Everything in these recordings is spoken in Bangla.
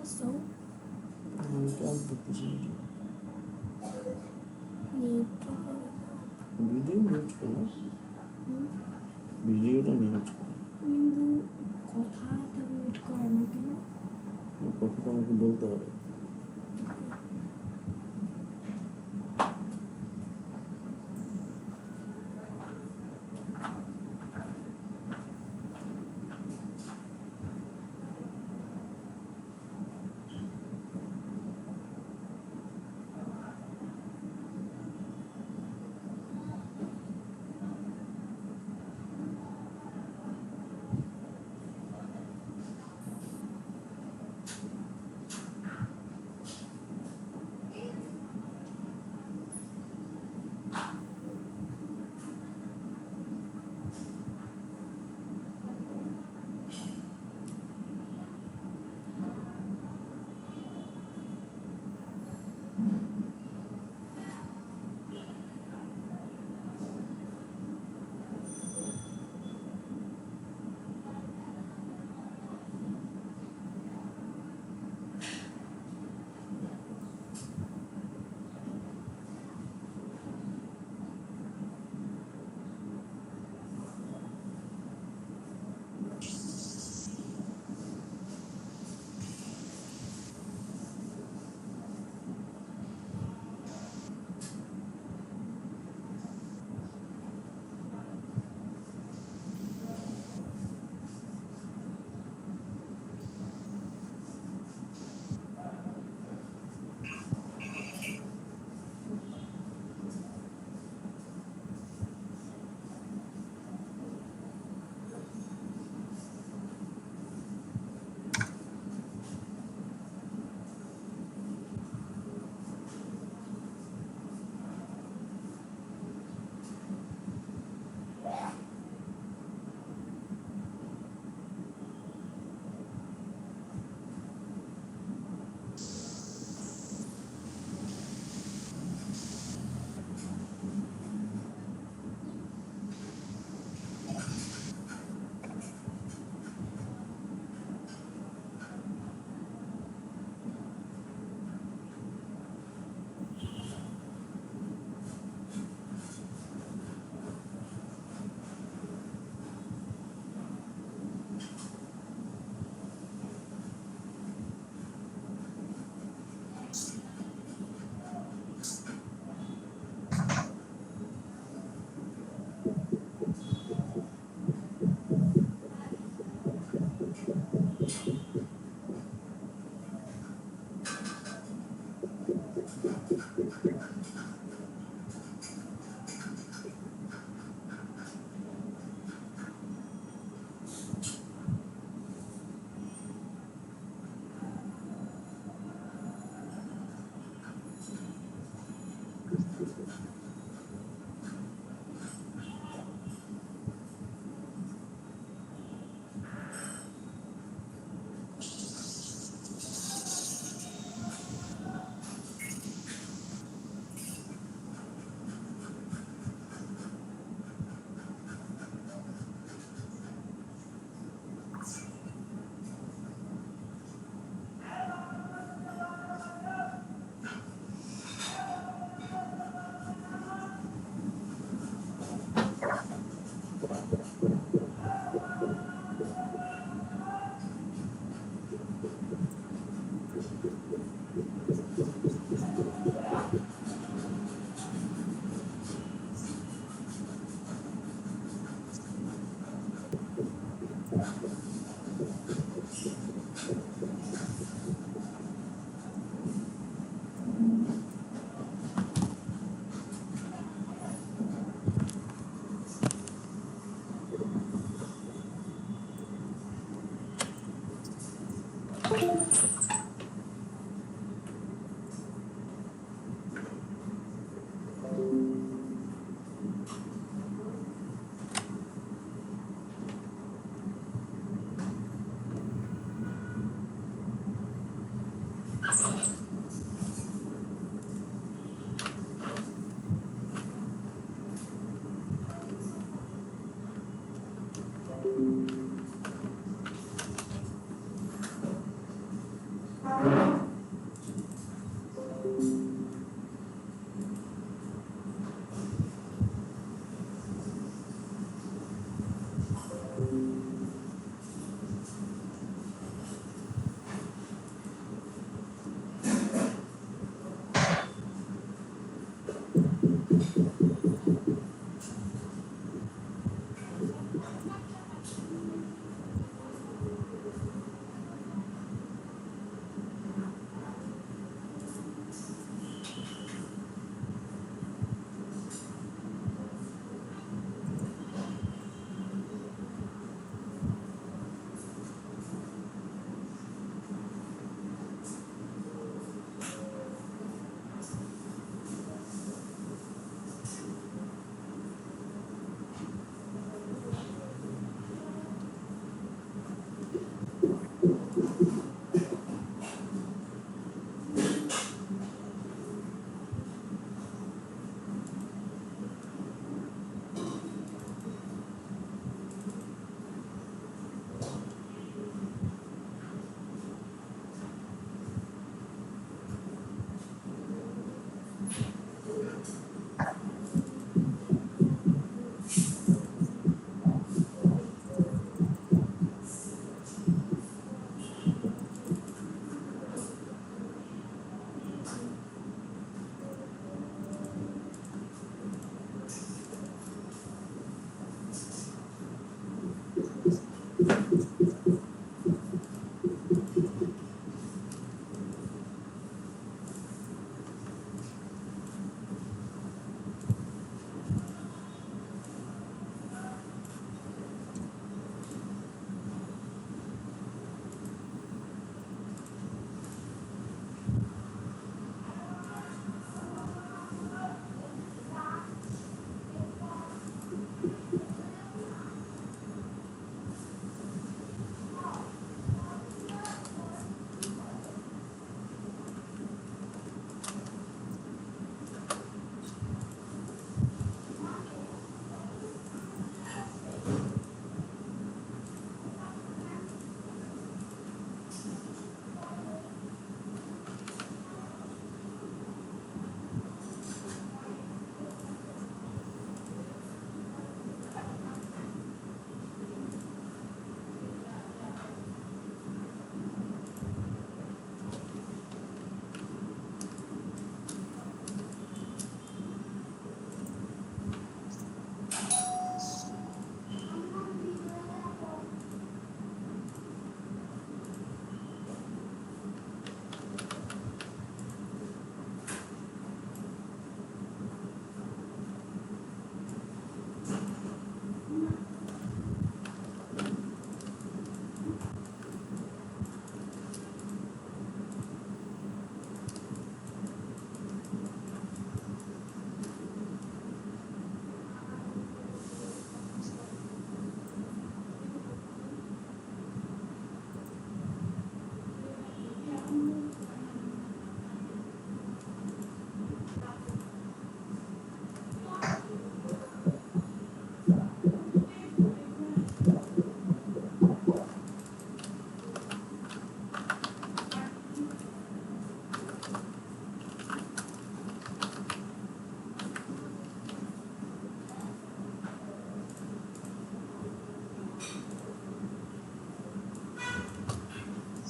So, क्या करते need वीडियो నేర్చుకున్నా to వీడియోలో నేర్చుకున్నా কিন্তু কথা এটা মিট করার না কেন কথাটা আমাকে বলতে হবে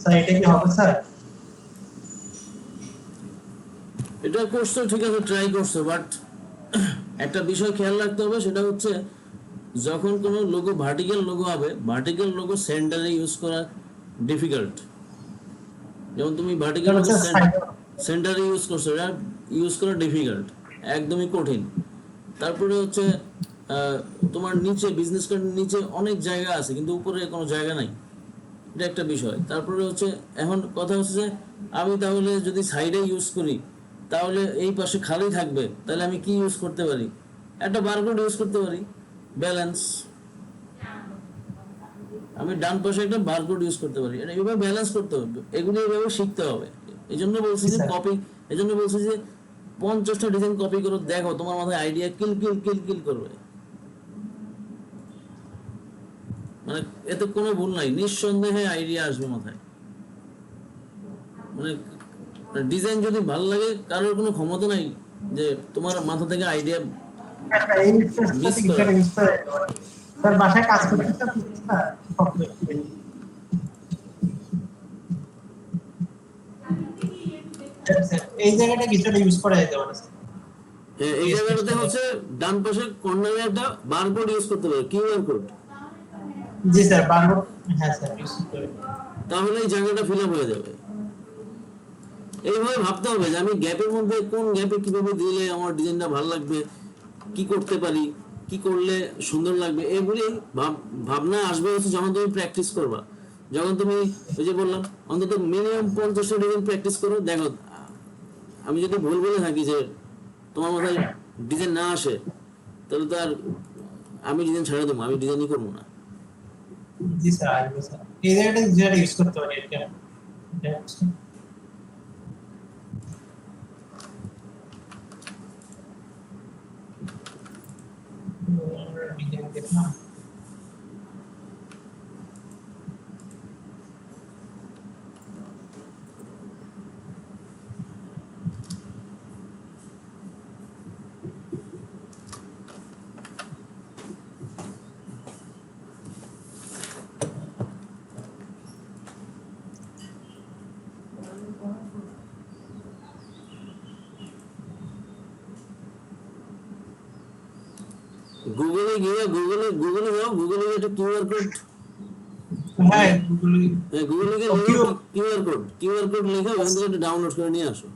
স্যার এটা কি হবে স্যার? এটা করছো ঠিক আছে, ট্রাই করছো, বাট একটা বিষয় খেয়াল রাখতে হবে, সেটা হচ্ছে যখন কোনো লোগো ভার্টিক্যাল লোগো হবে, ভার্টিক্যাল লোগো সেন্টারে ইউজ করা ডিফিকাল্ট। যেমন তুমি ভার্টিক্যাল লোগো সেন্টারে ইউজ করছো, এটা ইউজ করা ডিফিকাল্ট, একদমই কঠিন। তারপরে হচ্ছে তোমার নিচে বিজনেস কার্ডের নিচে অনেক জায়গা আছে কিন্তু উপরে কোনো জায়গা নাই, এটা একটা বিষয়। তারপরে হচ্ছে এখন কথা হচ্ছে যে আমি তাহলে যদি সাইডে ইউজ করি তাহলে এই পাশে খালি থাকবে, তাহলে আমি কি ইউজ করতে পারি? একটা বারকোড ইউজ করতে পারি, ব্যালেন্স। আমি ডান পাশে একটা বারকোড ইউজ করতে পারি, এটা এইভাবে ব্যালেন্স করতে হবে, এগুলো এইভাবে শিখতে হবে। এই জন্য বলছি যে কপি, এই জন্য বলছি যে 50টা ডিজাইন কপি করো, দেখো তোমার মাথায় আইডিয়া কিল কিল কিল কিল করবে, মানে এতে কোনো ভুল নাই, নিঃসন্দেহে আইডিয়া আসবে মাথায়। মানে ডিজাইন যদি ভালো লাগে, কারোর কোনো ক্ষমতা নাই যে তোমার মাথা থেকে আইডিয়া মিস করা। স্যার বাসায় কাজ করতে এই জায়গাটা কিছুটা ইউজ করা যেতে পারে স্যার। এই জায়গাটাতে হচ্ছে ডান পাশে কর্নারে একটা বারকোড ইউজ করতে পারো, কিউআর কোড। জি স্যার, বারকোড, হ্যাঁ স্যার ইউজ করে, তাহলে এই জায়গাটা ফিল আপ হয়ে যাবে। এইভাবে ভাবতে হবে যে আমি গ্যাপের মধ্যে কোন গ্যাপে কিভাবে দিলে আমার ডিজাইনটা ভালো লাগবে, কি করতে পারি, কি করলে সুন্দর লাগবে, এগুলি ভাবনা আসবে হচ্ছে যখন তুমি প্র্যাকটিস করবা। যখন তুমি ওই যে বললাম অন্তত মিনিমাম 50টা ডিজাইন প্র্যাকটিস করো, দেখো আমি যদি ভুল বলে থাকি যে তোমার মাথায় ডিজাইন না আসে, তাহলে তো আর আমি ডিজাইন ছেড়ে দেবো, আমি ডিজাইনই করবো না। জি স্যার আসবে স্যার, এই জায়গাটা যেটা ইউজ করতে পারি এটা ডিজাইন দেখলাম। গুগলে গিয়ে গুগলে যাও, গুগলে একটা কিউআর কোড, হ্যাঁ গুগলে গিয়ে কিউআর কোড লেখা ওখান থেকে একটা ডাউনলোড করে নিয়ে আসো।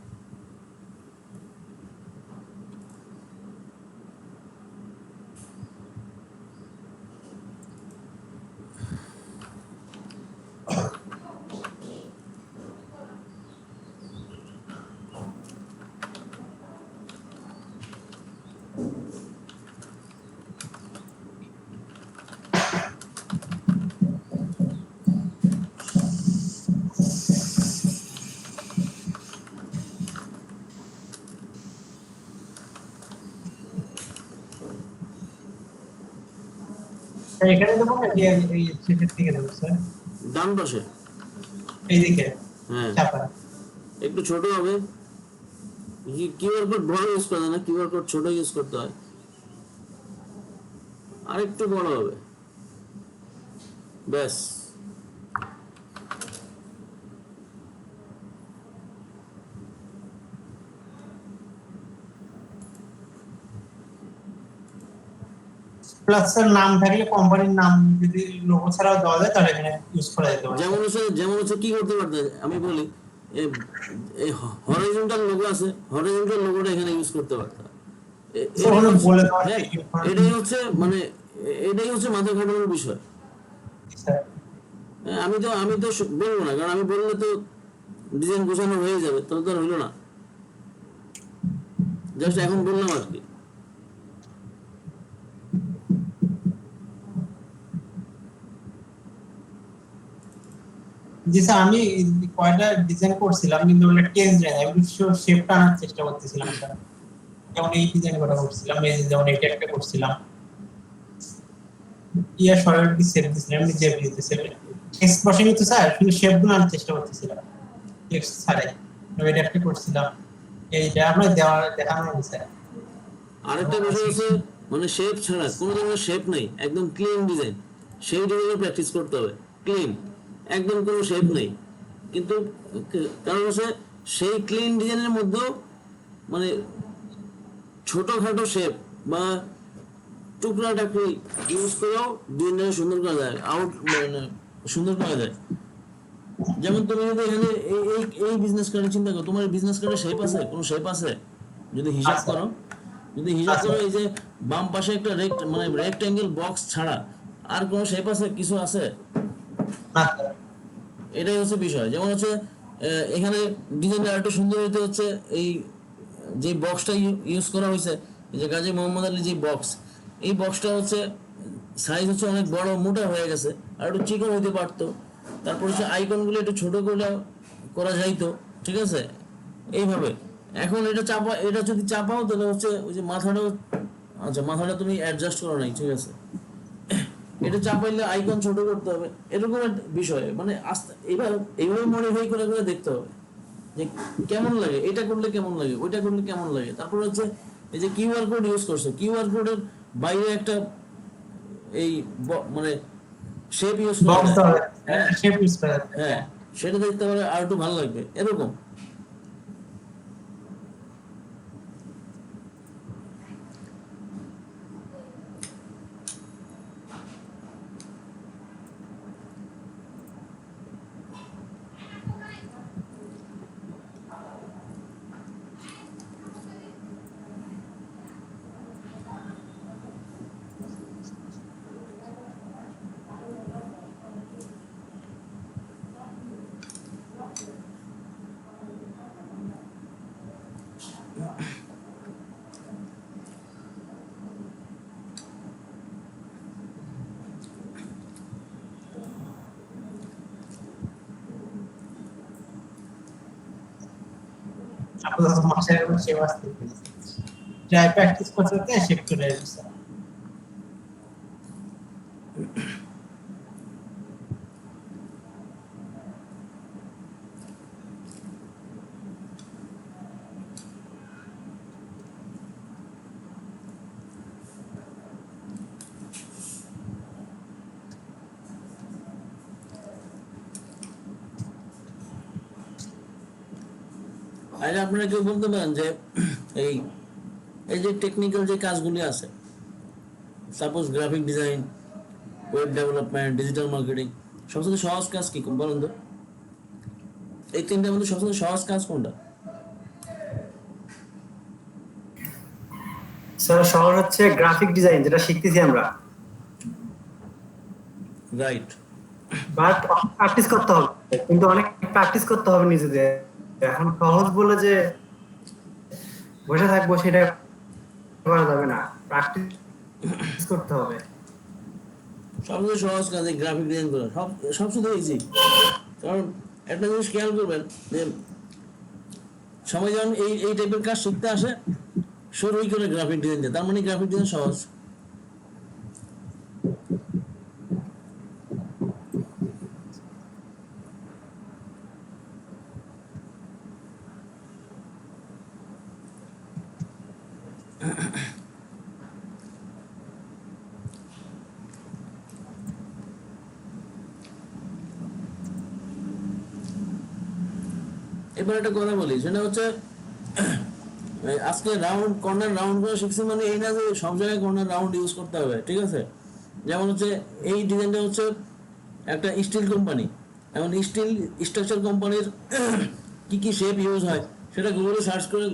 এখানে দেবো না, এই শেষের দিকে দেবো স্যার, ডান পাশে এইদিকে, হ্যাঁ চাপা একটু ছোট হবে, কিউআর কোড বড় ইউজ করা যায় না, কিউআর কোড ছোট ইউজ করতে হয়, আর একটু বড় হবে, ব্যাস। প্লাসের নাম থাকলে কোম্পানির নাম যদি লোগো ছাড়াও দেওয়া যায় তাহলে এখানে ইউজ করা যেতে পারে। যেমন হচ্ছে কি করতে পারতে, আমি বলি এই হরিজন্টাল লোগো আছে, হরিজন্টাল লোগোটা এখানে ইউজ করতে পারতে। এটাই হচ্ছে মানে এটাই হচ্ছে মাথা খাটানোর বিষয়। আমি তো বলবো না, কারণ আমি বললে তো ডিজাইন গোছানো হয়ে যাবে, তাহলে তো আর হইলো না, জাস্ট এখন বললাম আর কি। জি স্যার, আমি কয়টা ডিজাইন করছিলাম কিন্তু ওটা চেঞ্জ হয় না, আমি শেপটা আনার চেষ্টা করতেছিলাম স্যার। যেমন এই ডিজাইন করা করছিলাম, এই যেমন এটা একটা করছিলাম, ইয়া সরাসরি সেভ দিছিলাম, আমি যে দিতেছিলাম টেক্সট বসাইনি তো স্যার, শুধু শেপগুলো আনার চেষ্টা করতেছিলাম টেক্সট ছাড়াই। আমি এটা একটা করছিলাম, এইটা আমরা দেখানো হয়েছে স্যার। আরেকটা বিষয় আছে, মানে শেপ ছাড়া কোনো ধরনের শেপ নেই, একদম ক্লিন ডিজাইন, সেই ডিজাইনে প্র্যাকটিস করতে হবে, ক্লিন, একদম কোনো শেপ নেই। কিন্তু কারণ হচ্ছে সেই ক্লিন ডিজাইনের মধ্যেও মানে ছোটখাটো শেপ বা টুকরা টাকরি ইউজ করেও ডিজাইনটাকে সুন্দর করা যায়, মানে সুন্দর করা যায়। যেমন তুমি যদি এখানে এই এই এই বিজনেস কার্ডে চিন্তা করো, তোমার বিজনেস কার্ডে শেপ আছে, কোনো শেপ আছে? যদি হিসাব করো, এই যে বাম পাশে একটা মানে রেক্ট্যাঙ্গেল বক্স ছাড়া আর কোনো শেপ আছে, কিছু আছে? এটাই হচ্ছে বিষয়। যেমন হচ্ছে এখানে ডিজাইনটা আরেকটু সুন্দর হইতে হচ্ছে এই যে বক্সটা ইউজ করা হয়েছে, যে গাজী মোহাম্মদ আলী যে বক্স, এই বক্সটা হচ্ছে সাইজ হচ্ছে অনেক বড় মোটা হয়ে গেছে, আর একটু চিকন হইতে পারতো। তারপর হচ্ছে আইকনগুলো একটু ছোট করে করা যাইতো, ঠিক আছে? এইভাবে এখন এটা যদি চাপাও তাহলে হচ্ছে ওই যে মাথাটাও, আচ্ছা মাথাটা তুমি অ্যাডজাস্ট করো নাই, ঠিক আছে, এটা চাপাইলে আইকন ছোট করতে হবে, এরকম একটা বিষয়। মানে আস্তে এইভাবে মডিফাই করে করে দেখতে হবে যে কেমন লাগে, এটা করলে কেমন লাগে, ওইটা করলে কেমন লাগে। তারপর হচ্ছে এই যে কিউআর কোড ইউজ করছে, কিউআর কোডের বাইরে একটা এই মানে শেপ ইউজ করতে হবে, হ্যাঁ সেটা দেখতে পারে আর একটু ভালো লাগবে, এরকম। প্র্যাকটিস করতে শেপ চলে আসছে। আগে আপনারা কেউ বলতে পারেন যে এই এই যে টেকনিক্যাল যে কাজগুলি আছে, suppose graphic design, web development, digital marketing, সবচেয়ে সহজ কাজ কি বলুন তো? এই তিনটার মধ্যে সবচেয়ে সহজ কাজ কোনটা? স্যার সহজ হচ্ছে গ্রাফিক ডিজাইন, যেটা শিখতেছি আমরা। রাইট, বাট প্র্যাকটিস করতে হবে, কিন্তু অনেক প্র্যাকটিস করতে হবে নিজেদের। এখন সহজ বলে যে বসে থাকবো সেটা করা যাবে না, প্র্যাকটিস করতে হবে। সবচেয়ে সহজ কাজ এই গ্রাফিক ডিজাইন করা, সবচেয়ে ইজি। কারণ একটা জিনিস খেয়াল করবেন যে সবাই যখন এই টাইপের কাজ শিখতে আসে শুরুই করে গ্রাফিক ডিজাইন দিয়ে, তার মানে গ্রাফিক ডিজাইন সহজ। এবার একটা কথা বলি, সেটা হচ্ছে আজকে কর্নার রাউন্ড করে শিখছি মানে এই না যে সব জায়গায় কর্নার রাউন্ড ইউজ করতে হবে, ঠিক আছে? যেমন হচ্ছে এই ডিজাইনটা হচ্ছে একটা স্টিল কোম্পানি, এখন স্টিল স্ট্রাকচার কোম্পানির কি কি শেপ ইউজ হয় সেটা গুগলে সার্চ করে,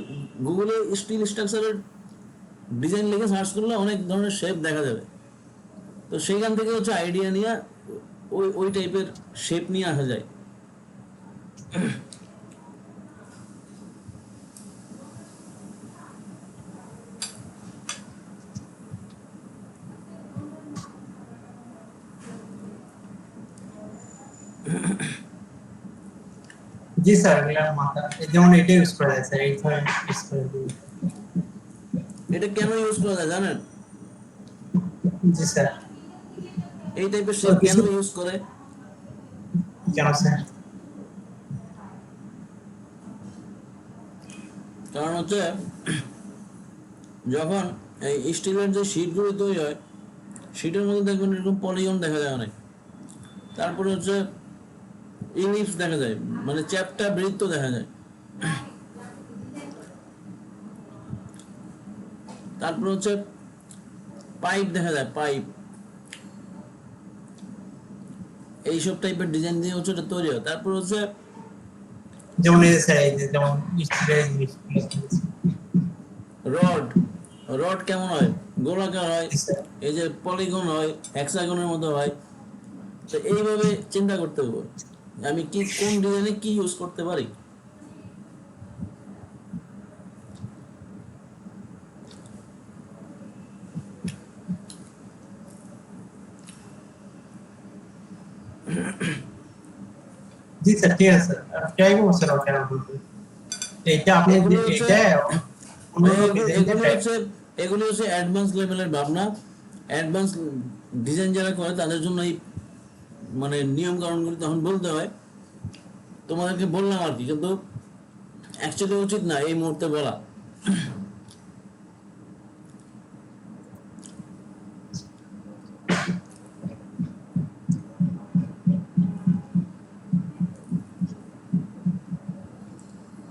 গুগলে স্টিল স্ট্রাকচারের ডিজাইন লিখে সার্চ করলে অনেক ধরনের শেপ দেখা যাবে। তো সেইখান থেকে হচ্ছে আইডিয়া নিয়ে ওই টাইপের শেপ নিয়ে আসা যায়। জি স্যার, মাথা যেমন এটা ইউজ করা যায় স্যার, এই ধরনের ইউজ করে দিই। এটা কেন ইউজ করা যায় জানেন? জি স্যার। এই টাইপের শেপ কেন ইউজ করে? কেন স্যার? কারণ হচ্ছে যখন এই স্টিলের যে শীটগুলো তৈরি হয়, শীটের মধ্যে দেখবেন এরকম পলিগন দেখা যায় অনেক। তারপরে হচ্ছে ইলিপস দেখা যায়, মানে চ্যাপ্টা বৃত্ত দেখা যায়। তারপর হচ্ছে পাইপ দেখা যায়, পাইপ, এইসব টাইপের ডিজাইন দিয়ে হচ্ছে এটা তৈরি হয়। তারপর হচ্ছে যেমন এই যে যেমন রড, রড কেমন হয়? গোলাকার হয়, এই যে পলিগন হয়, হেক্সাগনের মতো হয়। তো এইভাবে চিন্তা করতে হবে আমি কি কোন ডিজাইনে কি ইউজ করতে পারি। জি স্যার, ঠিক আছে স্যার, ট্রাই করবো স্যার ওটা বলতে। এইটা আপনি এগুলো হচ্ছে এটা অন্য ডিজাইন এগুলো ট্রাই। হচ্ছে এগুলো হচ্ছে অ্যাডভান্স লেভেলের ভাবনা। অ্যাডভান্স ডিজাইন যারা করে তাদের জন্য এই মানে নিয়ম কানুনগুলো তখন বলতে হয়। তোমাদেরকে বললাম আর কি, কিন্তু অ্যাকচুয়ালি উচিত না এই মুহূর্তে বলা।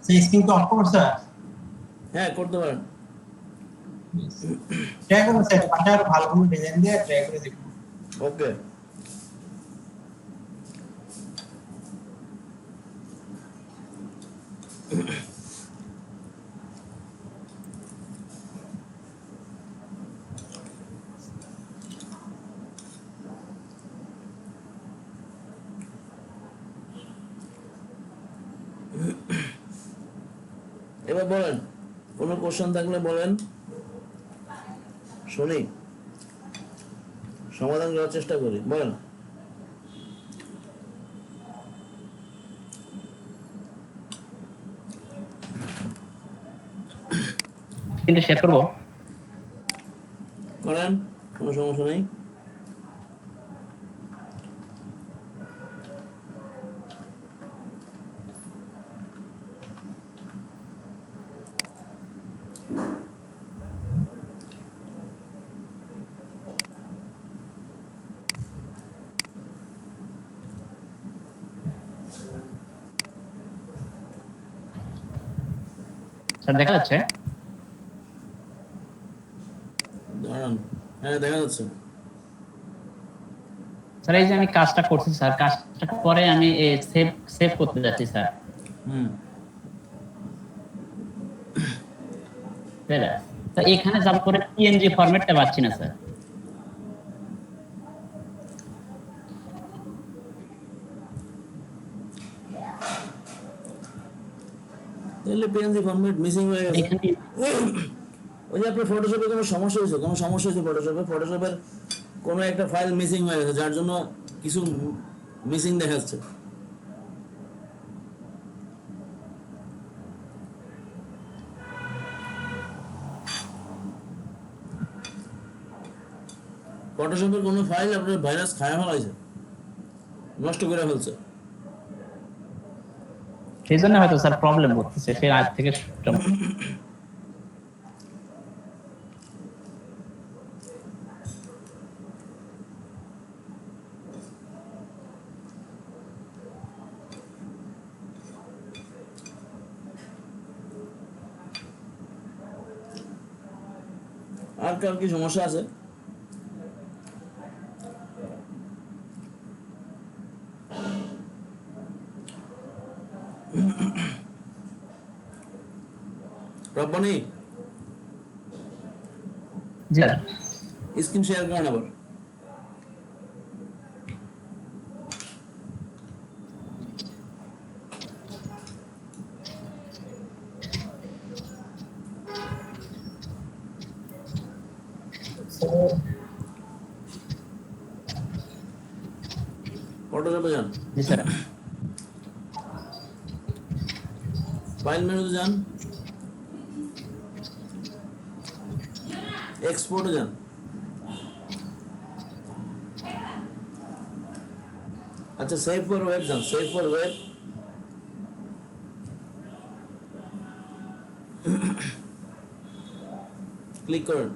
সেই স্ক্রিন তো অফ করুন স্যার। হ্যাঁ, করতে পারেন। ট্রাই করুন স্যার, পাশে আরো ভালো কোনো ডিজাইন দিয়ে ট্রাই করে দেখুন। ওকে, এবার বলেন, কোনো কোশ্চেন থাকলে বলেন, শুনি, সমাধান করার চেষ্টা করি। বলেন। কিন্তু শেয়ার করবো। করেন, কোনো সমস্যা নেই। স্যার দেখা যাচ্ছে? দাঁড়ান, হ্যাঁ দেখা যাচ্ছে। স্যার এই যে আমি কাজটা করছি স্যার, কাজটা পরে আমি সেভ সেভ করতে যাচ্ছি স্যার। হুম, তাই না? তো এখানে যাব করে পিএনজি ফরম্যাটটা পাচ্ছি না স্যার। তাহলে পিএনজি ফরম্যাট মিসিং হয়ে গেছে। এখানে ওই যে আপনার ফটোশপে কোনো সমস্যা হয়েছে, কোনো সমস্যা হয়েছে ফটোশপের কোনো একটা ফাইল মিসিং হয়ে গেছে, যার জন্য কিছু মিসিং দেখাচ্ছে। ফটোশপের কোনো ফাইল আপনার ভাইরাস খায় ফেলাইছে, নষ্ট করে ফেলছে। সেই জন্য হয়তো স্যার প্রবলেম হচ্ছে, ফের আজ থেকে আর কার কি সমস্যা আছে? রব্বানি, জি স্যার। স্ক্রিন শেয়ার করেন আবার। ফটোশপে যান, জি স্যার। ফাইল মেনুতে যান, এক্সপোর্টে যান। আচ্ছা, সেভ ফর ওয়েব যান, সেভ ফর ওয়েব। ক্লিক করেন।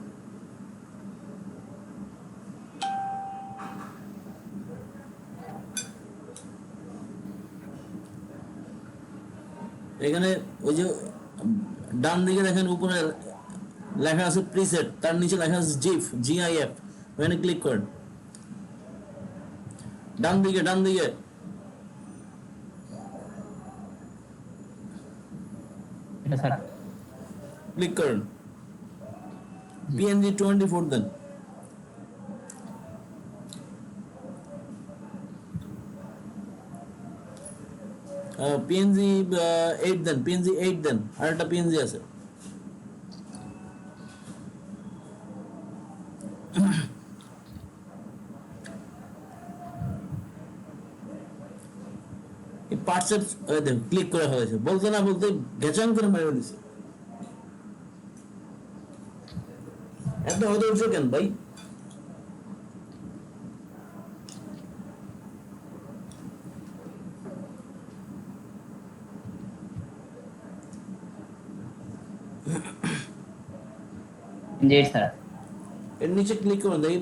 এখানে ওই যে ডান দিকে দেখেন উপরে লেখা আছে প্রিসেট, তার নিচে লেখা আছে জিফ, জিআইএফ, ওখানে ক্লিক করেন। ডান দিকে এটা স্যার ক্লিক করেন, পিএনজি 24 দেন। পিএনজি 8 দেন, পিএনজি 8 দেন, আর একটা পিএনজি আছে। এই পার্টসেট দেন, ক্লিক করে ফেলেছে, বলতে না বলতে গেচাং করে মেরে দিছে। এত হতে উঠছে কেন ভাই? জি স্যার। এর নিচে ক্লিক করুন, দেখি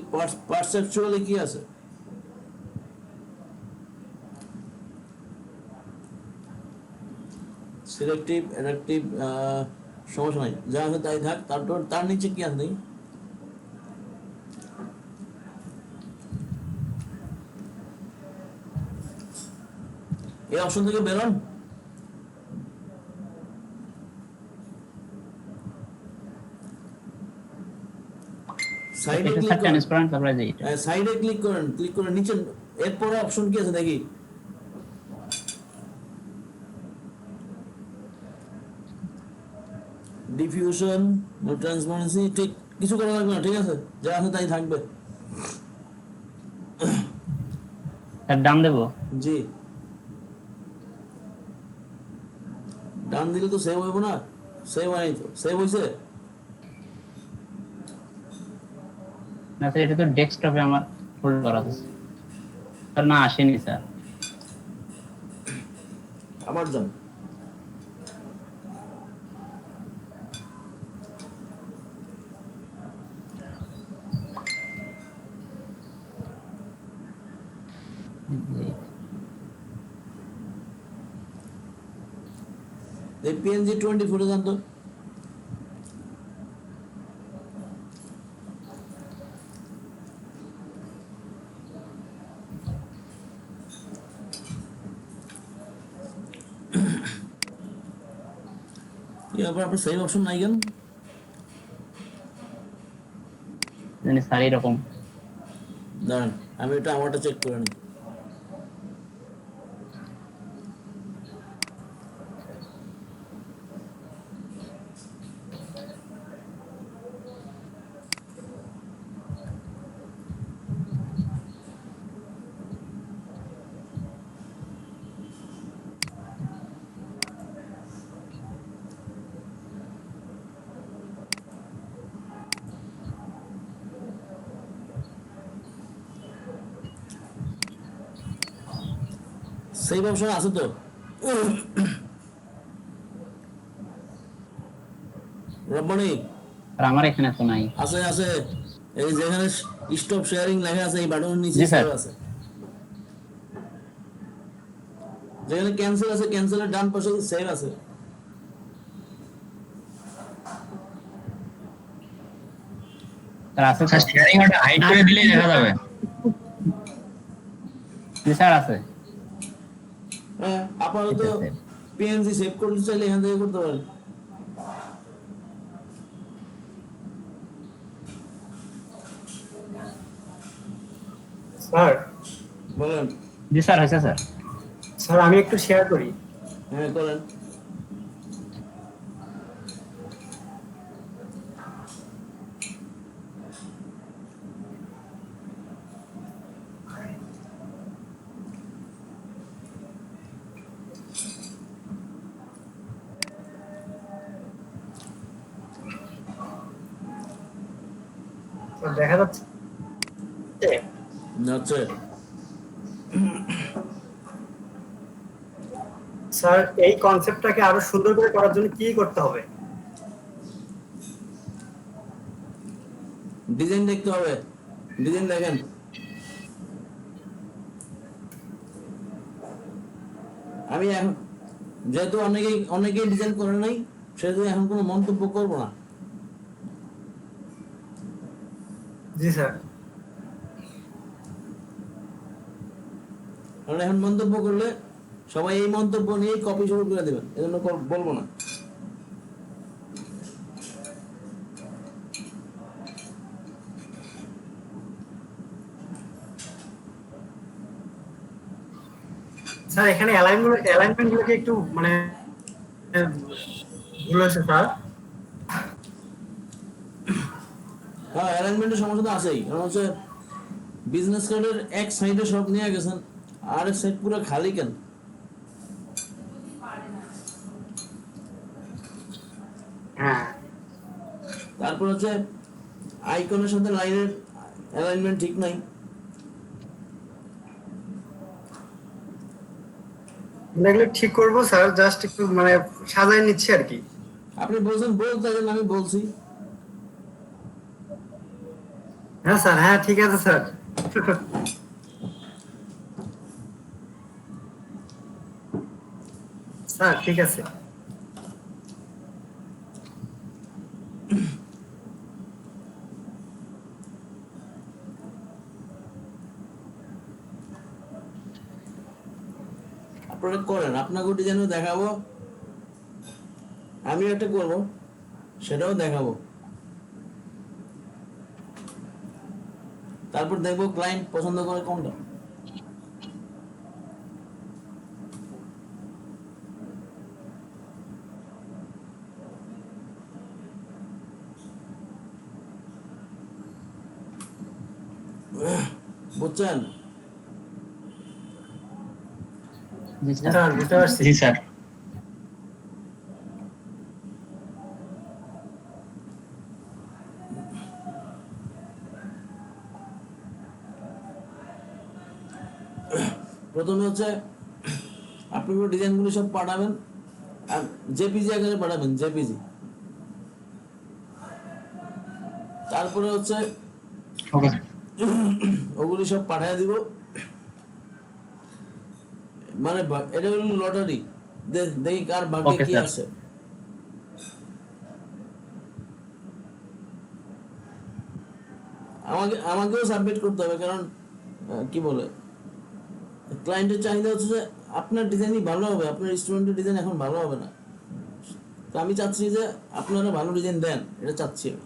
পারসেপচুয়ালি কি আছে। সিলেক্টিভ, অ্যাডাপটিভ, সমস্যা নাই, যা আছে তাই থাক। তারপর তার নিচে কি আছে দেখি। এই অপশন থেকে বেরোন। সাইডে এটা ক্লিক স্যার করেন, ট্রান্সপারেন্ট তারপরে যে এটা সাইডে ক্লিক করেন, ক্লিক করে নিচে এরপরে অপশন কি আছে দেখি। ডিফিউশন, নো ট্রান্সপারেন্সি, ঠিক কিছু করা লাগবে না, ঠিক আছে, যা আছে তাই থাকবে। স্যার দাম দেবো। জি, ডান দিলে তো সেভ হইব না, সেভ হয়নি তো, সেভ হইছে। না স্যার এটা তো ডেস্কটপে আমার হোল্ড করা আছে স্যার, না আসেনি স্যার। আবার যান, এই পিএনজি 24 যান তো। আপনার সেভ অপশন নাই কেন? জানি স্যার এরকম। দাঁড়ান, আমি এটা আমারটা চেক করে নিই। সেভ অপশন আছে তো? রব্বানি আর আমার এখানে তো নাই। আছে, আছে, এই যেখানে স্টপ শেয়ারিং লেখা আছে এই বাটনের নিচে জি, স্যার। সেভ আছে। যেখানে ক্যান্সেল আছে, ক্যান্সেলের ডান পাশে সেভ আছে। স্যার আছে তো? শেয়ারিং ওটা হাইড করে দিলেই দেখা যাবে। জি স্যার আছে। হ্যাঁ, আপাতত ঠিক আছে। পিএনজি সেভ করতে চাইলে এখান থেকে করতে পারেন। স্যার বলেন। জি স্যার হয়েছে স্যার। স্যার আমি একটু শেয়ার করি। হ্যাঁ, করেন। স্যার দেখা যাচ্ছে? আচ্ছা, স্যার এই কনসেপ্টটাকে আরো সুন্দর করে করার জন্য কি করতে হবে? ডিজাইন দেখতে হবে, ডিজাইন দেখেন। আমি এখন যেহেতু অনেকেই ডিজাইন করে নাই, সেহেতু এখন কোনো মন্তব্য করব না। জি স্যার। কারণ এখন মন্তব্য করলে সবাই এই মন্তব্য নিয়ে কপি শুরু করে দেবেন, এজন্য বলবো না। স্যার এখানে অ্যালাইনমেন্ট গুলোকে একটু মানে ভুল হয়েছে স্যার। হ্যাঁ, অ্যালাইনমেন্টের সমস্যা তো আছেই। কারণ হচ্ছে বিজনেস কার্ডের এক সাইডে সব নিয়ে গেছেন, আর এক সাইড পুরো খালি কেন? হ্যাঁ তারপর হচ্ছে আইকনের সাথে লাইনের অ্যালাইনমেন্ট ঠিক নাই। এগুলো ঠিক করবো স্যার, জাস্ট একটু মানে সাজায় নিচ্ছি আর কি। আপনি বলছেন বলতে, আমি বলছি। হ্যাঁ স্যার, হ্যাঁ ঠিক আছে স্যার। স্যার ঠিক আছে। আপনারা করেন, আপনাকে ডিজাইনও দেখাবো, আমিও একটা করবো, সেটাও দেখাবো। তারপর দেখবো ক্লায়েন্ট পছন্দ করে কোনটা। বুঝছেন? জি স্যার। স্যার বুঝতে পারছি। জি স্যার। প্রথমে হচ্ছে আপনি ডিজাইনগুলো সব পাঠাবেন, আর জেপিজি আকারে পাঠাবেন, জেপিজি। তারপরে হচ্ছে ওকে ওগুলি সব পাঠিয়ে দিব। মানে এটা হলো লটারি, দেখি কার ভাগ্যে Okay, কি sir. আছে। আমাকেও সাবমিট করতে হবে, কারণ কি বলে, ক্লায়েন্টের চাহিদা হচ্ছে যে আপনার ডিজাইনই ভালো হবে, আপনার স্টুডেন্টের ডিজাইন এখন ভালো হবে না। তো আমি চাচ্ছি যে আপনারা ভালো ডিজাইন দেন, এটা চাচ্ছি আমি।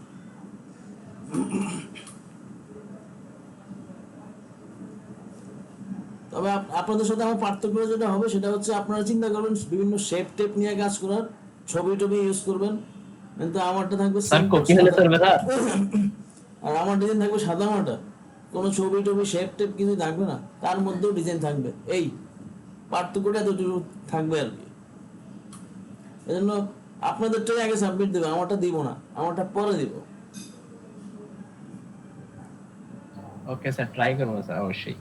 তবে আপনাদের সাথে আমার পার্থক্য যেটা হবে সেটা হচ্ছে আপনারা চিন্তা করবেন বিভিন্ন শেপ টেপ নিয়ে কাজ করার, ছবি টবি ইউজ করবেন, কিন্তু আমারটা থাকবে স্যার simple, কপি হলে সাদা। চলবে স্যার? আর আমার ডিজাইন থাকবে সাদা মাটা, কোনো ছবি টবি শেপ টেপ কিছু থাকবে না, তার মধ্যেও ডিজাইন থাকবে। এই পার্থক্যটা এতটুকু থাকবে আর কি। এজন্য আপনাদেরটাই আগে সাবমিট দেবে, আমারটা দিব না, আমারটা পরে দিব। ওকে স্যার, ট্রাই করবো স্যার অবশ্যই।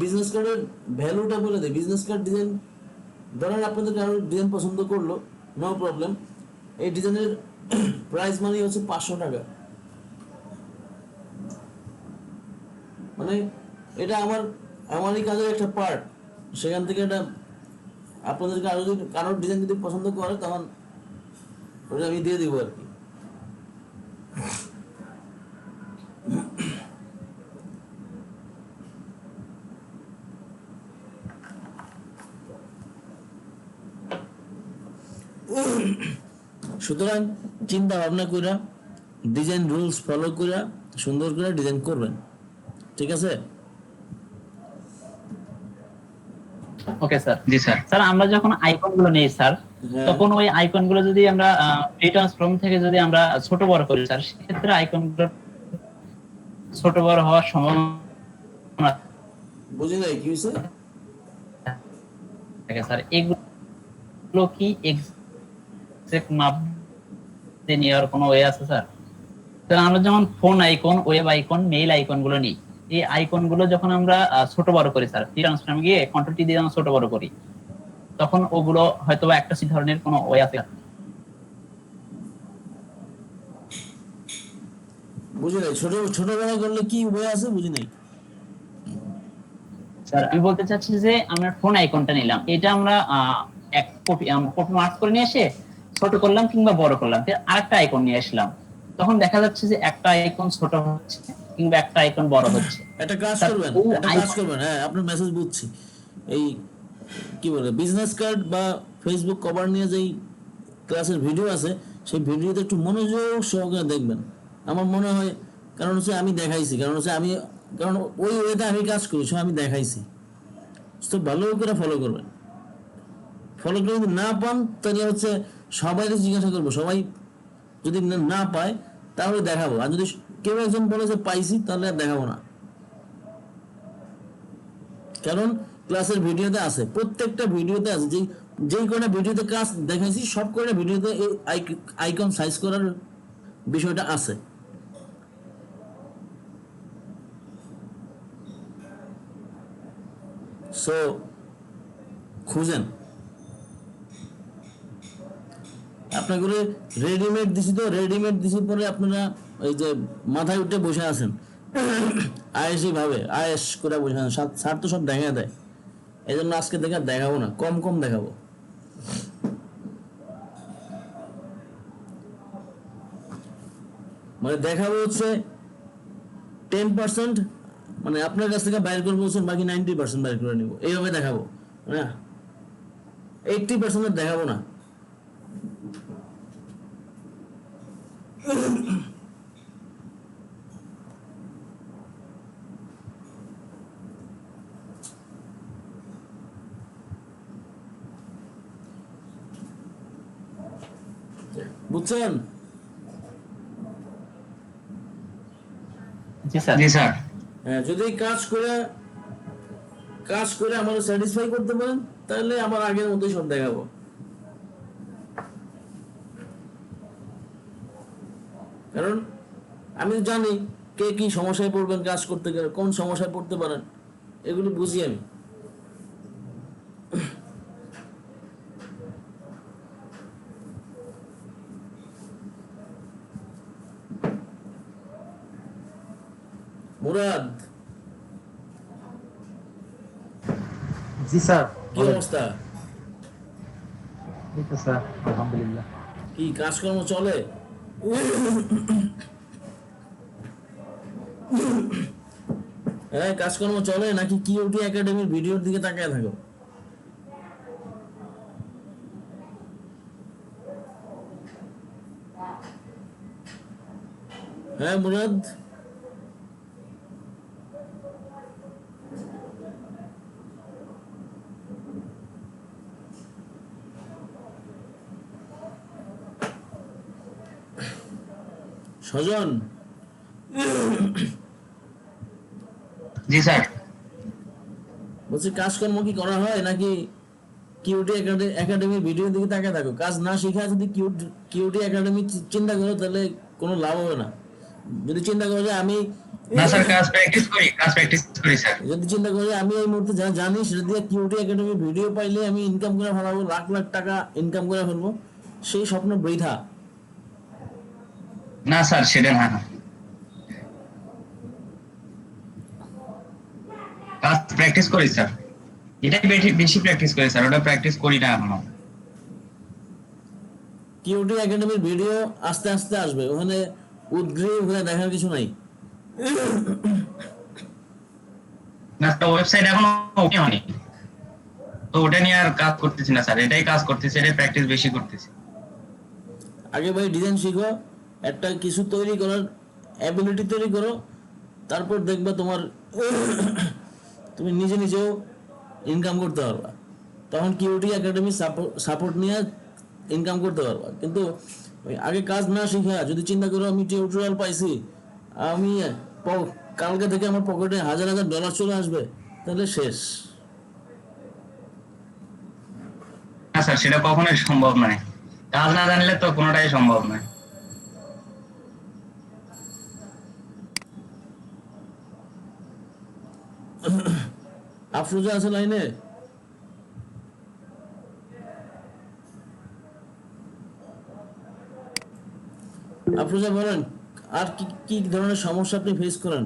বিজনেস কার্ডের ভ্যালুটা বলে দেয়। বিজনেস কার্ড ডিজাইন, ধরেন আপনাদের কারো ডিজাইন পছন্দ করলো, নো প্রবলেম, এই ডিজাইনের প্রাইস মানি হচ্ছে 500 টাকা। মানে এটা আমারই কাজের একটা পার্ট, সেখান থেকে এটা আপনাদেরকে আরো যদি কারোর ডিজাইন যদি পছন্দ করে তখন ওটা আমি দিয়ে দিব আর কি। সুতরাং চিন্তা ভাবনা কইরা, ডিজাইন রুলস ফলো কইরা সুন্দর করে ডিজাইন করবেন, ঠিক আছে? Okay sir. জি স্যার। স্যার আমরা যখন আইকন গুলো নেই স্যার, হ্যাঁ। তখন ওই আইকন গুলো যদি আমরা ফ্রি ট্রান্সফর্ম থেকে যদি আমরা ছোট বড় করি স্যার, সেক্ষেত্রে আইকন গুলো ছোট বড় হওয়ার সম্ভাবনা বুঝি নাই কি হয়েছে? থাকে স্যার। এগুলো কি এক্সাক্ট মাপ দিয়ে নেওয়ার কোনো ওয়ে আছে স্যার? স্যার আমরা যেমন phone icon, web icon, mail icon গুলো নিই, এই আইকন গুলো যখন আমরা ছোট বড় করি স্যার, ফ্রি ট্রান্সফর্ম গিয়ে কন্ট্রোল টি দিয়ে যখন ছোট বড় করি, তখন ওগুলো হয়তো একটা ধরনের কোনো ওয়ে আছে। বুঝি নাই, ছোটবেলা করলে কি উপায় আছে বুঝি নাই। স্যার আমি বলতে চাচ্ছি যে আমরা ফোন আইকনটা নিলাম, এটা আমরা এক কপি মার্ক করে নিয়ে এসে ছোট করলাম কিংবা বড় করলাম, আরেকটা আইকন নিয়ে আসলাম, তখন দেখা যাচ্ছে যে একটা আইকন ছোট হচ্ছে কিংবা একটা আইকন বড় হচ্ছে। একটা কাজ স্যার, করবেন, ও একটা কাজ করবেন, হ্যাঁ আপনার মেসেজ বুঝছি। এই কি বলে বিজনেস কার্ড বা ফেসবুক কভার নিয়ে যেই ক্লাসের ভিডিও আছে, সেই ভিডিওতে একটু মনোযোগ সহকারে দেখবেন আমার মনে হয়। কারণ হচ্ছে আমি দেখাইছি, কারণ ওই ওয়েতে আমি কাজ করি, সো আমি দেখাইছি। তো ভালো করে ফলো করবেন। ফলো করে যদি না পান তাহলে হচ্ছে সবাইকে জিজ্ঞাসা করবো, সবাই যদি না পায় তাহলে দেখাবো, আর যদি কেউ একজন বলে যে পাইছি তাহলে আর দেখাবো না। কারণ ক্লাসের ভিডিওতে আছে, প্রত্যেকটা ভিডিওতে আছে, যেই কয়টা ভিডিওতে ক্লাস দেখাইছি সব কয়টা ভিডিওতে এই আইকন সাইজ করার বিষয়টা আছে। সো খুঁজেন। আপনাগুলো রেডিমেড দিছি, তো রেডিমেড দিছি পরে আপনারা এই যে মাথায় উঠে বসে আছেন আয়েসি ভাবে, আয়েস করে বসে আছেন, স্যার তো সব দেখা দেয়, এই জন্য আজকে দেখাবো না, কম কম দেখাবো। মানে দেখাবো হচ্ছে 10%, মানে আপনার কাছ থেকে বাইর করবো হচ্ছে বাকি 90% বাইর করে নিবো, এইভাবে দেখাবো, না 80% দেখাবো না। বুঝছেন? জি স্যার। জি স্যার। হ্যাঁ, যদি কাজ করে আমার স্যাটিসফাই করতে পারেন তাহলে আমার আগের মতোই সব দেখাবো। কারণ আমি জানি কে কি সমস্যায় পড়বেন, কাজ করতে গেলে কোন সমস্যায় পড়তে পারেন, এগুলি বুঝি আমি। মুরাদ, জি স্যার। কি অবস্থা? এই তো স্যার, আলহামদুলিল্লাহ। কি কাজকর্ম চলে? হ্যাঁ, কাজকর্ম চলে নাকি কিউটি একাডেমির ভিডিওর দিকে তাকিয়ে থাকো? হ্যাঁ মুরাদ, সজন, জি স্যার। বলছি কাজকর্ম কি করা হয় নাকি কিউটি একাডেমির ভিডিও দিকে তাকিয়ে থাকো? কাজ না শিখা যদি কিউটি একাডেমি চিন্তা করো তাহলে কোনো লাভ হবে না। যদি চিন্তা করো যে আমি না স্যার, কাজ প্র্যাকটিস করি স্যার। যদি চিন্তা করি আমি এই মুহূর্তে যা জানি সেটা দিয়ে কিউটি একাডেমি ভিডিও পাইলে আমি ইনকাম করে ফেলাবো, লাখ লাখ টাকা ইনকাম করে ফেলবো, সেই স্বপ্ন বৃথা। না স্যার, সেটা না, কাজ প্র্যাকটিস করি স্যার, এটাই বেশি প্র্যাকটিস করি স্যার, ওটা প্র্যাকটিস করি না এখনো। কিউটি একাডেমির ভিডিও আস্তে আস্তে আসবে, ওখানে উদ্গ্রীব হয়ে দেখার কিছু নাই। না স্যার, ওয়েবসাইট এখনো ওকে হয়নি, তো ওটা নিয়ে আর কাজ করতেছি না স্যার, এটাই কাজ করতেছি, এটাই প্র্যাকটিস বেশি করতেছি। আগে ভাই ডিজাইন শিখো, একটা কিছু তৈরি করার অ্যাবিলিটি তৈরি করো, তারপর দেখবা তোমার তুমি নিজেও ইনকাম করতে পারবা, তখন কিউটি একাডেমি সাপোর্ট নিয়ে ইনকাম করতে পারবা। কিন্তু ওই আগে কাজ না শিখা যদি চিন্তা করো আমি টিউটোরিয়াল পাইছি, আমি কালকে থেকে আমার পকেটে হাজার হাজার ডলার চলে আসবে, তাহলে শেষ। না স্যার, সেটা কখনোই সম্ভব নয়, কাজ না জানলে তো কোনোটাই সম্ভব নয়। আফরোজা আছে লাইনে? আফরোজা বলেন, আর কি কি ধরনের সমস্যা আপনি ফেস করেন?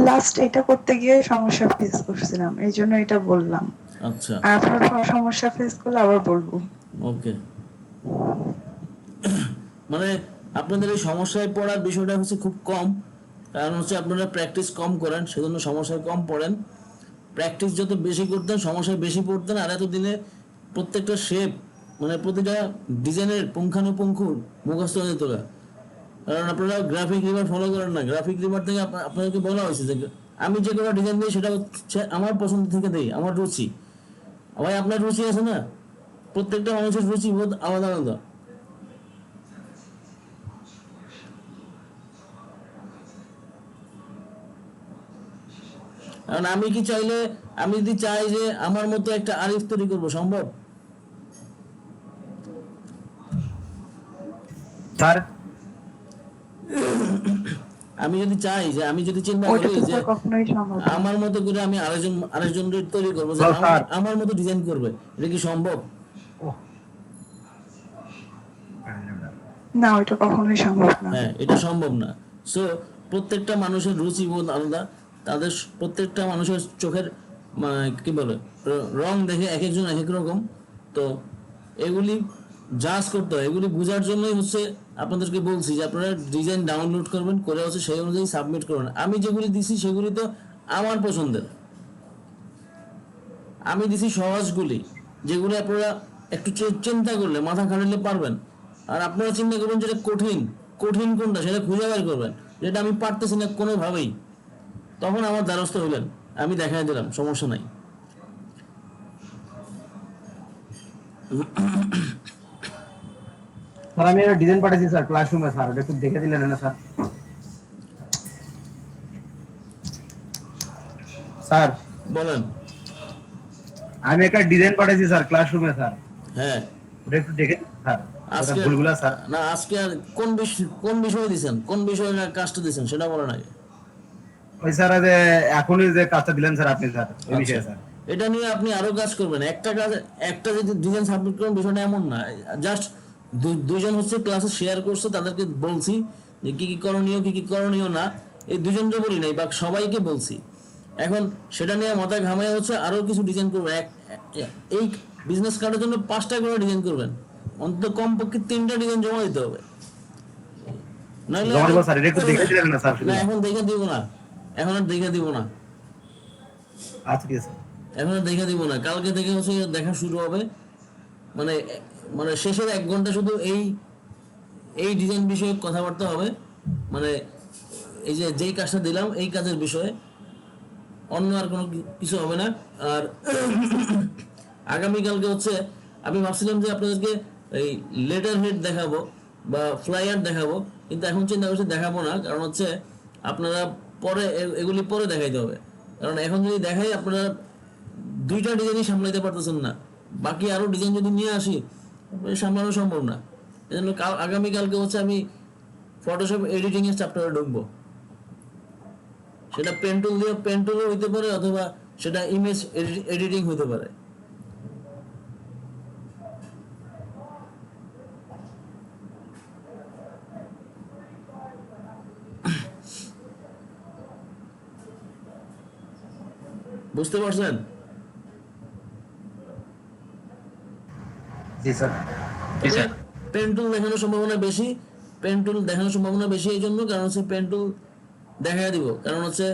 লাস্ট এটা করতে গিয়ে সমস্যা ফেস করছিলাম, এই জন্য এটা বললাম। আচ্ছা, আর আপনার সমস্যা ফেস করলে আবার বলবো। ওকে। মানে আপনাদের এই সমস্যায় পড়ার বিষয়টা হচ্ছে খুব কম, কারণ হচ্ছে আপনারা প্র্যাকটিস কম করেন, সেজন্য সমস্যায় কম পড়েন। প্র্যাকটিস যত বেশি করতেন সমস্যায় বেশি পড়তেন। আর এতদিনে প্রত্যেকটা শেপ মানে প্রতিটা ডিজাইনের পুঙ্খানুপুঙ্খ মুখস্থ হয়ে যেত গা। কারণ আপনারা গ্রাফিক রিভার ফলো করেন না। গ্রাফিক রিভার থেকে আপনাদেরকে বলা হয়েছে যে আমি যে কোনো ডিজাইন দিই সেটা হচ্ছে আমার পছন্দ থেকে দিই, আমার রুচি। ভাই আপনার রুচি আছে না, প্রত্যেকটা মানুষের রুচি বোধ আলাদা আলাদা। কারণ আমি কি চাইলে, আমি যদি চাই যে আমার মতো একটা আরিফ তৈরি করবো, সম্ভব? স্যার আমি যদি চাই যে, আমি যদি চিন্তা ওইটা করি তো যে স্যার কখনোই সম্ভব না। আমার মতো করে আমি আরেকজন তৈরি করবো যে স্যার, স্যার। আমার মতো ডিজাইন করবে, এটা কি সম্ভব? না, ওইটা কখনোই সম্ভব না। হ্যাঁ, এটা সম্ভব না। সো প্রত্যেকটা মানুষের রুচি বোধ আলাদা, তাদের প্রত্যেকটা মানুষের চোখের কি বলে রং দেখে এক একজন এক এক রকম। তো এগুলি জাজ করতে হয়, এগুলি বোঝার জন্যই হচ্ছে আপনাদেরকে বলছি যে আপনারা ডিজাইন ডাউনলোড করবেন, করে হচ্ছে সেই অনুযায়ী সাবমিট করবেন। আমি যেগুলি দিছি সেগুলি তো আমার পছন্দের, আমি দিছি সহজগুলি, যেগুলি আপনারা একটু চিন্তা করলে মাথা খাটালে পারবেন। আর আপনারা চিন্তা করবেন যেটা কঠিন, কঠিন কোনটা সেটা খুঁজে বের করবেন, যেটা আমি পারতেছি না কোনোভাবেই, তখন আমার দ্বারস্থ হইলেন, আমি দেখাই দিলাম, সমস্যা নাই। স্যার আমি একটা ডিজাইন পাঠিয়েছি স্যার ক্লাসরুমে, স্যার ওটা একটু দেখে দিলেন না স্যার? স্যার বলেন। আমি একটা ডিজাইন পাঠিয়েছি স্যার ক্লাসরুমে স্যার, হ্যাঁ, ওটা একটু দেখে দিন স্যার। আজকে ভুলগুলা স্যার। না, আজকে আর কোন বিষয়ে দিছেন, কোন বিষয়ে কাজটা দিছেন সেটা বলেন আগে। ওই স্যার যে এখনই যে কাজটা দিলেন স্যার আপনি স্যার, ওই বিষয়ে স্যার। এটা নিয়ে আপনি আরো কাজ করবেন। একটা কাজ, একটা যদি ডিজাইন সাবমিট করেন, বিষয়টা এমন না। জাস্ট দুইজন হচ্ছে ক্লাসে শেয়ার করছে, তাদেরকে বলছি যে কি কি করণীয় কি কি করণীয় না, এই দুজনকে বলি নাই বা সবাইকে বলছি। এখন সেটা নিয়ে মাথায় ঘামাই হচ্ছে আরো কিছু ডিজাইন করবেন। এই বিজনেস কার্ডের জন্য 5টা করে ডিজাইন করবেন, অন্তত কমপক্ষে 3টা ডিজাইন জমা দিতে হবে। নাহলে জমা দেবো স্যার, এটা একটু দেখে দিলেন না স্যার? না, এখন দেখে দিব না, এখন আর দেখে দিব না, আচ্ছা ঠিক আছে। এখন আর দেখে দিব না। কালকে থেকে হচ্ছে দেখা শুরু হবে। মানে মানে শেষের 1 ঘন্টা শুধু এই ডিজাইন বিষয়ে কথাবার্তা হবে। মানে এই যে যেই কাজটা দিলাম এই কাজের বিষয়ে, অন্য আর কোনো কিছু হবে না। আর আগামীকালকে হচ্ছে আমি ভাবছিলাম যে আপনাদেরকে এই লেটার হেড দেখাবো বা ফ্লায়ার দেখাবো, কিন্তু এখন চিন্তা করছি দেখাবো না। কারণ হচ্ছে আপনারা পরে এগুলি পরে দেখাইতে হবে। কারণ এখন যদি দেখাই আপনারা 2টা ডিজাইনই সামলাইতে পারতেছেন না, বাকি আরো ডিজাইন যদি নিয়ে আসি সামলানো সম্ভব না। এজন্য আগামীকালকে হচ্ছে আমি ফটোশপ এডিটিং এর চ্যাপ্টারে ঢুকবো। সেটা পেন্টুল দিয়ে পেন্টুলও হইতে পারে, অথবা সেটা ইমেজ এডিটিং হইতে পারে। বুঝতে পারছেন? জি স্যার। জি স্যার। পেন্টুল দেখানোর সম্ভাবনা বেশি, পেন্টুল দেখানোর সম্ভাবনা বেশি এই জন্য, কারণ হচ্ছে পেন্টুল দেখা দিব। কারণ হচ্ছে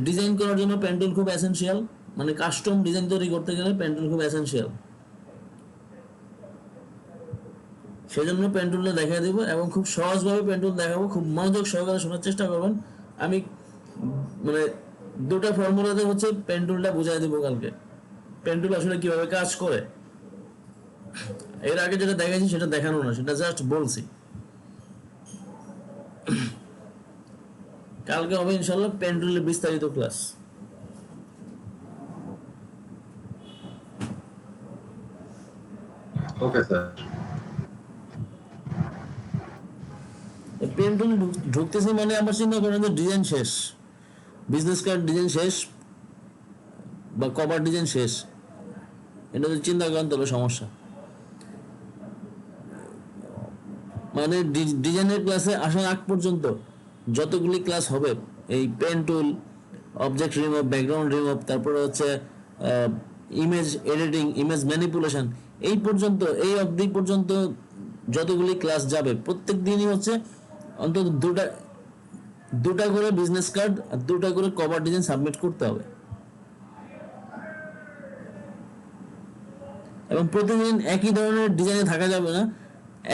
ডিজাইন করার জন্য পেন্টুল খুব এসেনশিয়াল, মানে কাস্টম ডিজাইন তৈরি করতে গেলে পেন্টুল খুব এসেনশিয়াল। সেজন্য পেন্টুলটা দেখা দিব এবং খুব সহজভাবে পেন্টুল দেখাবো। খুব মনোযোগ সহকারে শোনার চেষ্টা করবেন। আমি মানে 2টা ফর্মুলাতে হচ্ছে পেন্টুলটা বুঝাই দিব কালকে, পেন্টুল আসলে কিভাবে কাজ করে। এর আগে যেটা দেখাইছি সেটা দেখানো না, সেটা জাস্ট বলছি। কালকে হবে ইনশাল্লাহ পেন্টুলের বিস্তারিত ক্লাস। Okay sir. পেন্টুল ঢুকতেছি মানে আমার চিন্তা করেন যে ডিজাইন শেষ, বিজনেস কার্ড ডিজাইন শেষ বা কভার ডিজাইন শেষ। এটা যদি চিন্তা করেন তাহলে সমস্যা। মানে ডিজাইনের ক্লাসে আসার আগ পর্যন্ত যতগুলি ক্লাস হবে, এই pen tool, object remove, background remove, তারপরে হচ্ছে ইমেজ এডিটিং, ইমেজ ম্যানিপুলেশন, এই পর্যন্ত, এই অবধি পর্যন্ত যতগুলি ক্লাস যাবে প্রত্যেক দিনই হচ্ছে অন্তত দুটা করে বিজনেস কার্ড আর 2টা করে কভার ডিজাইন সাবমিট করতে হবে। এবং প্রতিদিন একই ধরনের ডিজাইনে থাকা যাবে না,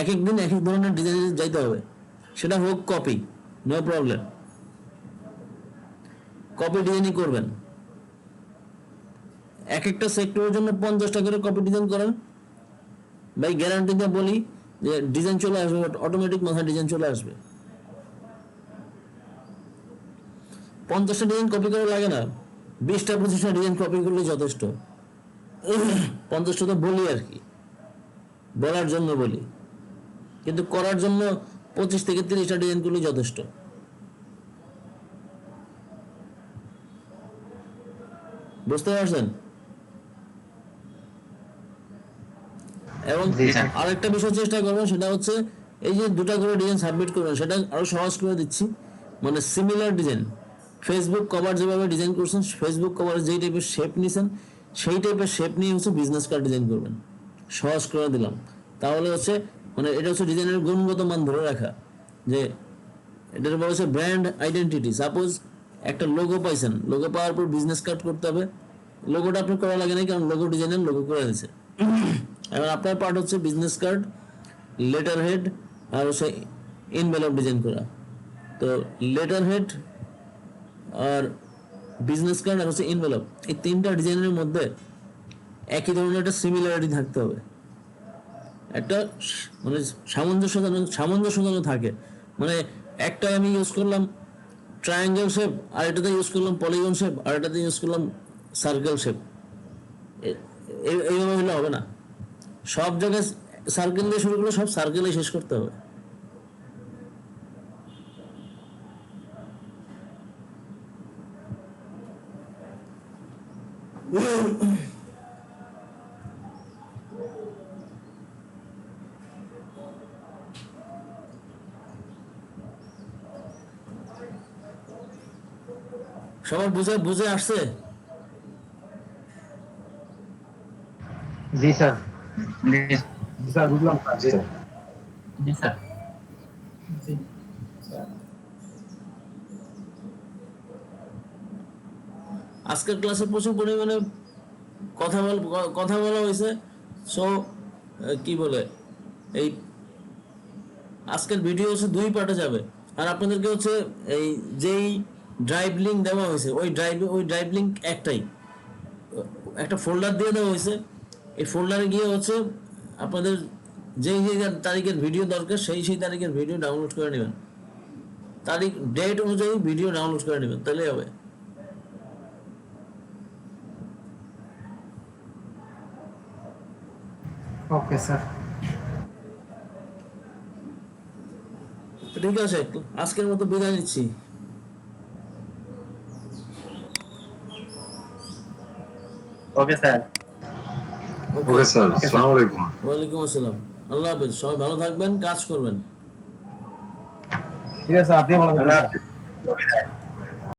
এক এক দিন এক এক ধরনের ডিজাইনে যাইতে হবে। সেটা হোক কপি, নো প্রবলেম, কপি ডিজাইনই করবেন। এক একটা সেক্টরের জন্য 50টা করে কপি ডিজাইন করেন, ভাই গ্যারান্টি দিয়ে বলি যে ডিজাইন চলে আসবে, অটোমেটিক মাথায় ডিজাইন চলে আসবে। 50টা ডিজাইন কপি করা লাগে না, 20টা 25টা ডিজাইন কপি করলে যথেষ্ট। 50টা তো বলি আর কি, বলার জন্য বলি, কিন্তু করার জন্য 25 থেকে 30টা ডিজাইন করলে যথেষ্ট। বুঝতে পারছেন? এবং আরেকটা বিষয় চেষ্টা করবেন, সেটা হচ্ছে এই যে 2টা করে ডিজাইন সাবমিট করবেন, সেটা আরো সহজ করে দিচ্ছি। মানে সিমিলার ডিজাইন, ফেসবুক কভার যেভাবে ডিজাইন করছেন, ফেসবুক কভারে যেই টাইপের শেপ নিছেন সেই টাইপের শেপ নিয়ে হচ্ছে বিজনেস কার্ড ডিজাইন করবেন। সহজ করে দিলাম। তাহলে হচ্ছে মানে এটা হচ্ছে ডিজাইনের গুণগত মান ধরে রাখা, যে এটার বলা হচ্ছে ব্র্যান্ড আইডেন্টিটি। সাপোজ একটা লোগো পাইছেন, লোগো পাওয়ার পর বিজনেস কার্ড করতে হবে। লোগোটা আপনার করা লাগে না, কারণ লোগো ডিজাইনের লোগো করে দিয়েছে। এবার আপনার পার্ট হচ্ছে বিজনেস কার্ড, লেটার হেড আর হচ্ছে এনভেলপ ডিজাইন করা। তো লেটার হেড আর বিজনেস কার্ড আর হচ্ছে এনভেলপ, এই 3টা ডিজাইনের মধ্যে একই ধরনের একটা সিমিলারিটি থাকতে হবে, একটা মানে সামঞ্জস্য যেন থাকে। মানে একটা আমি ইউজ করলাম ট্রায়াঙ্গেল শেপ, আর এটাতে ইউজ করলাম পলিগন শেপ, আর এটাতে ইউজ করলাম সার্কেল শেপ। এইভাবে হলে হবে না, সব জায়গায় সার্কেল দিয়ে শুরু করলে সব সার্কেলে শেষ করতে হবে। সবার বুঝে আসছে? জি স্যার, জি জি স্যার, বুঝলাম স্যার। জি স্যার। আজকের ক্লাসে প্রচুর পরিমাণে কথা বলা হয়েছে। সো কি বলে, এই আজকের ভিডিও হচ্ছে 2 পার্টে যাবে। আর আপনাদেরকে হচ্ছে এই যেই ড্রাইভ লিঙ্ক দেওয়া হয়েছে, ওই ড্রাইভ লিঙ্ক একটাই, একটা ফোল্ডার দিয়ে দেওয়া হয়েছে। এই ফোল্ডারে গিয়ে হচ্ছে আপনাদের যেই তারিখের ভিডিও দরকার সেই তারিখের ভিডিও ডাউনলোড করে নেবেন, তারিখ ডেট অনুযায়ী ভিডিও ডাউনলোড করে নেবেন, তাহলেই হবে। ওকে স্যার, ঠিক আছে, আজকের মতো বিদায় নিচ্ছি। Okay sir. ওকে স্যার, আসসালামু আলাইকুম। ওয়ালাইকুম আসসালাম, আল্লাহ হাফেজ। সবাই ভালো থাকবেন, কাজ করবেন। ঠিক আছে, আপনি ভালো থাকবেন।